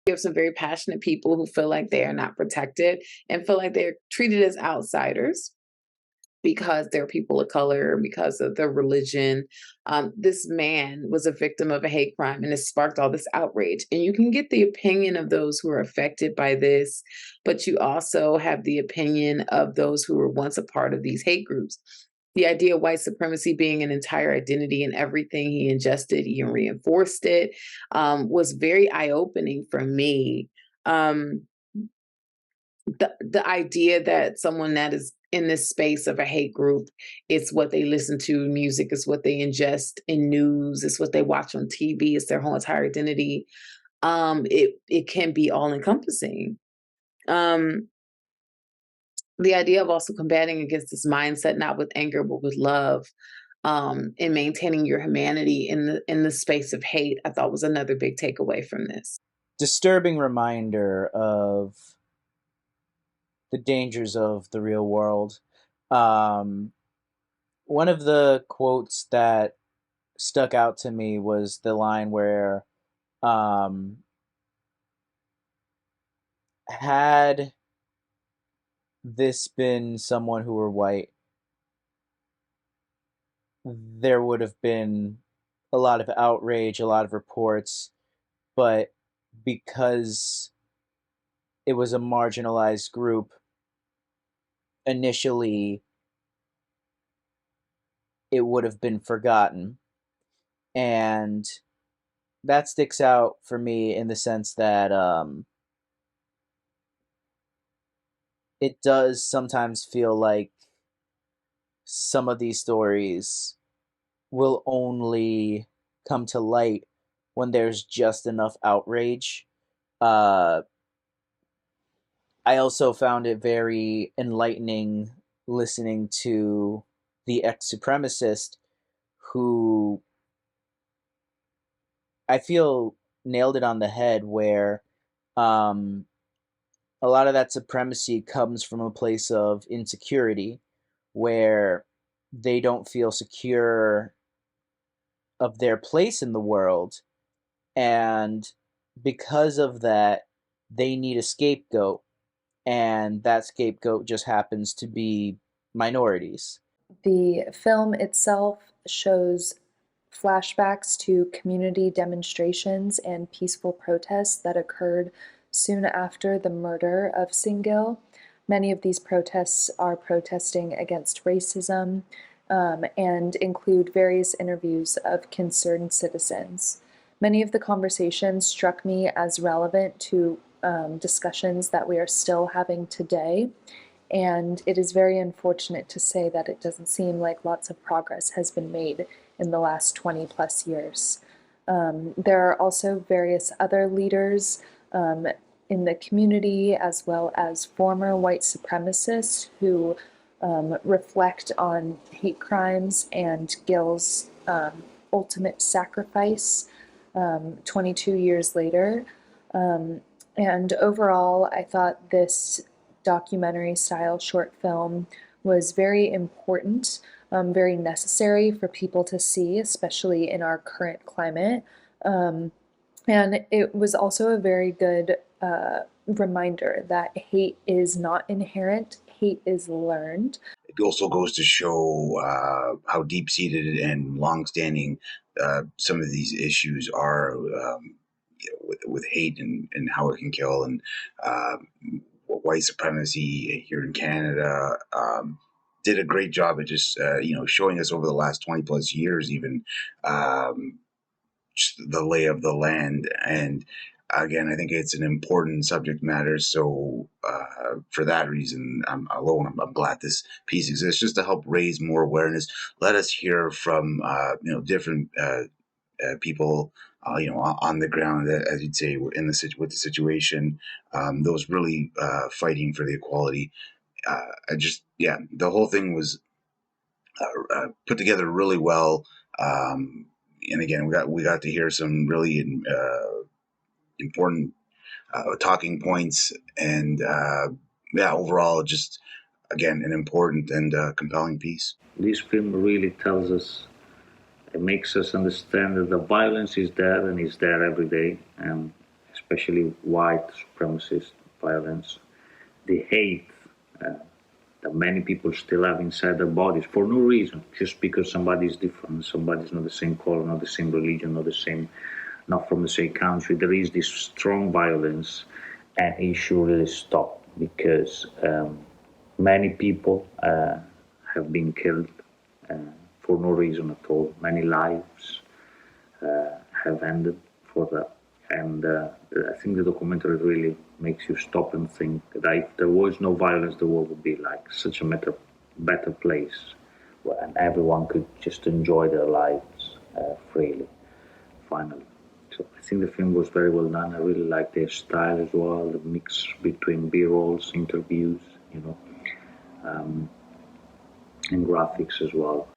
You have some very passionate people who feel like they are not protected and feel like they're treated as outsiders because they're people of color, because of their religion. This man was a victim of a hate crime and it sparked all this outrage. And you can get the opinion of those who are affected by this, but you also have the opinion of those who were once a part of these hate groups. The idea of white supremacy being an entire identity in everything he ingested, he reinforced it, was very eye opening for me. The idea that someone that is in this space of a hate group, it's what they listen to, music is what they ingest in news, it's what they watch on TV, it's their whole entire identity. It can be all encompassing. The idea of also combating against this mindset, not with anger, but with love, and maintaining your humanity in the space of hate, I thought was another big takeaway from this. Disturbing reminder of the dangers of the real world. One of the quotes that stuck out to me was the line where, had this been someone who were white, there would have been a lot of outrage, a lot of reports, but because it was a marginalized group, initially it would have been forgotten. And that sticks out for me in the sense that it does sometimes feel like some of these stories will only come to light when there's just enough outrage. I also found it very enlightening listening to the ex-supremacist who I feel nailed it on the head, where a lot of that supremacy comes from a place of insecurity, where they don't feel secure of their place in the world, and because of that, they need a scapegoat, and that scapegoat just happens to be minorities. The film itself shows flashbacks to community demonstrations and peaceful protests that occurred soon after the murder of Singh Gill. Many of these protests are protesting against racism, and include various interviews of concerned citizens. Many of the conversations struck me as relevant to discussions that we are still having today, and it is very unfortunate to say that it doesn't seem like lots of progress has been made in the last 20 plus years. There are also various other leaders in the community, as well as former white supremacists who reflect on hate crimes and Gill's ultimate sacrifice 22 years later. And overall, I thought this documentary style short film was very important, very necessary for people to see, especially in our current climate. And it was also a very good reminder that hate is not inherent, hate is learned. It also goes to show how deep-seated and long-standing some of these issues are, with hate and how it can kill, and white supremacy here in Canada did a great job at just showing us over the last 20 plus years, even just the lay of the land. And again, I think it's an important subject matter. So for that reason, I'm glad this piece exists, just to help raise more awareness. Let us hear from different people, on the ground, as you'd say, with the situation, those really fighting for the equality. The whole thing was put together really well. And again, we got to hear some really important talking points, and overall, just again, an important and compelling piece. This film really tells us, it makes us understand that the violence is there and is there every day, and especially white supremacist violence, the hate that many people still have inside their bodies for no reason, just because somebody is different, somebody's not the same color, not the same religion, not from the same country. There is this strong violence, and it should really stop, because many people have been killed for no reason at all. Many lives have ended for that. And I think the documentary really makes you stop and think that if there was no violence, the world would be like such a better place, and everyone could just enjoy their lives freely, finally. So I think the film was very well done. I really like their style as well, the mix between B-rolls, interviews, and graphics as well.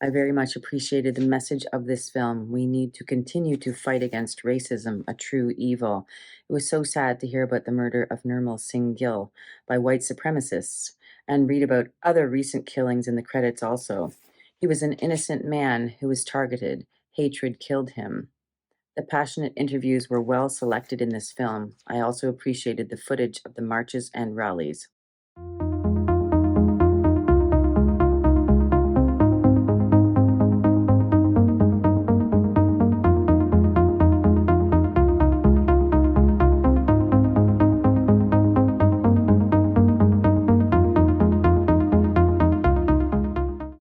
I very much appreciated the message of this film. We need to continue to fight against racism, a true evil. It was so sad to hear about the murder of Nirmal Singh Gill by white supremacists and read about other recent killings in the credits also. He was an innocent man who was targeted. Hatred killed him. The passionate interviews were well selected in this film. I also appreciated the footage of the marches and rallies.